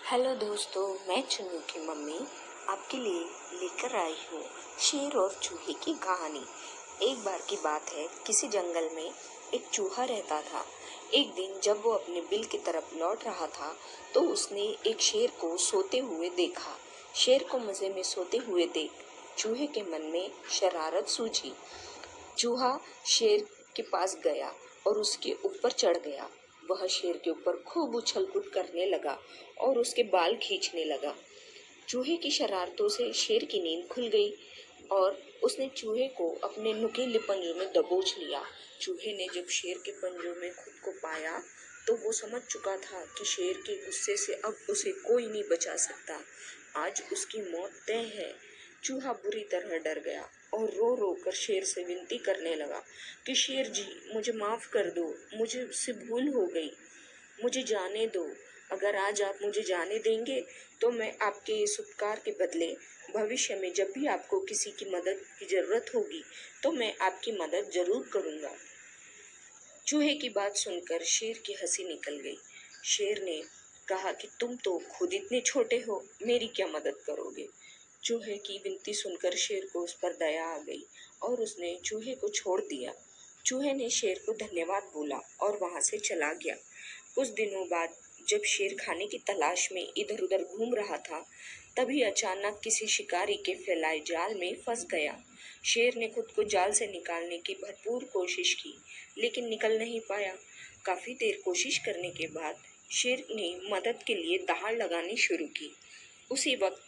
Hello दोस्तों, मैं चुन्नू की मम्मी आपके लिए लेकर आई हूँ शेर और चूहे की कहानी। एक बार की बात है, किसी जंगल में एक चूहा रहता था। एक दिन जब वो अपने बिल की तरफ लौट रहा था तो उसने एक शेर को सोते हुए देखा। शेर को मज़े में सोते हुए देख चूहे के मन में शरारत सूझी। चूहा शेर के पास गया और उसके ऊपर चढ़ गया। वह शेर के ऊपर खूब उछल कूद करने लगा और उसके बाल खींचने लगा। चूहे की शरारतों से शेर की नींद खुल गई और उसने चूहे को अपने नुकीले पंजों में दबोच लिया। चूहे ने जब शेर के पंजों में खुद को पाया तो वो समझ चुका था कि शेर के गुस्से से अब उसे कोई नहीं बचा सकता। आज उसकी मौत तय है। चूहा बुरी तरह डर गया और रो रो कर शेर से विनती करने लगा कि शेर जी, मुझे माफ़ कर दो, मुझसे भूल हो गई, मुझे जाने दो। अगर आज आप मुझे जाने देंगे तो मैं आपके इस उपकार के बदले भविष्य में जब भी आपको किसी की मदद की ज़रूरत होगी तो मैं आपकी मदद ज़रूर करूँगा। चूहे की बात सुनकर शेर की हंसी निकल गई। शेर ने कहा कि तुम तो खुद इतने छोटे हो, मेरी क्या मदद करोगे। चूहे की विनती सुनकर शेर को उस पर दया आ गई और उसने चूहे को छोड़ दिया। चूहे ने शेर को धन्यवाद बोला और वहां से चला गया। कुछ दिनों बाद जब शेर खाने की तलाश में इधर उधर घूम रहा था तभी अचानक किसी शिकारी के फैलाए जाल में फंस गया। शेर ने खुद को जाल से निकालने की भरपूर कोशिश की लेकिन निकल नहीं पाया। काफी देर कोशिश करने के बाद शेर ने मदद के लिए दहाड़ लगानी शुरू की। उसी वक्त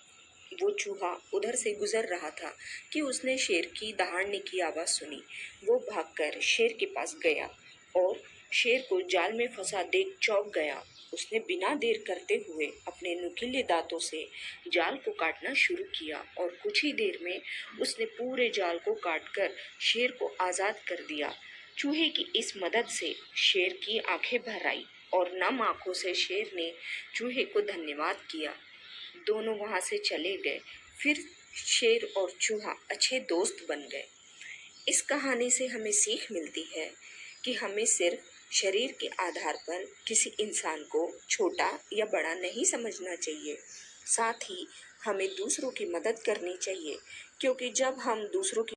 वो चूहा उधर से गुजर रहा था कि उसने शेर की दहाड़ने की आवाज़ सुनी। वो भागकर शेर के पास गया और शेर को जाल में फंसा देख चौंक गया। उसने बिना देर करते हुए अपने नुकीले दांतों से जाल को काटना शुरू किया और कुछ ही देर में उसने पूरे जाल को काटकर शेर को आज़ाद कर दिया। चूहे की इस मदद से शेर की आंखें भर आई और नम आंखों से शेर ने चूहे को धन्यवाद किया। दोनों वहां से चले गए। फिर शेर और चूहा अच्छे दोस्त बन गए। इस कहानी से हमें सीख मिलती है कि हमें सिर्फ शरीर के आधार पर किसी इंसान को छोटा या बड़ा नहीं समझना चाहिए। साथ ही हमें दूसरों की मदद करनी चाहिए, क्योंकि जब हम दूसरों की